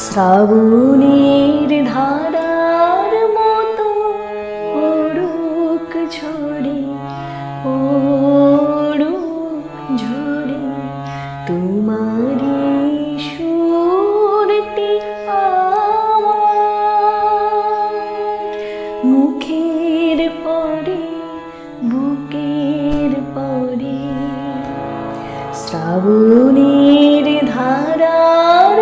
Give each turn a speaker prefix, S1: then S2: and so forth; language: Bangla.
S1: শ্রাবণের ধারার মতো ওড়ুক ঝরে, ওড়ুক ঝরে তোমারি সুরটি আমার মুখের পরে, বুকের পরে। শ্রাবণের ধারার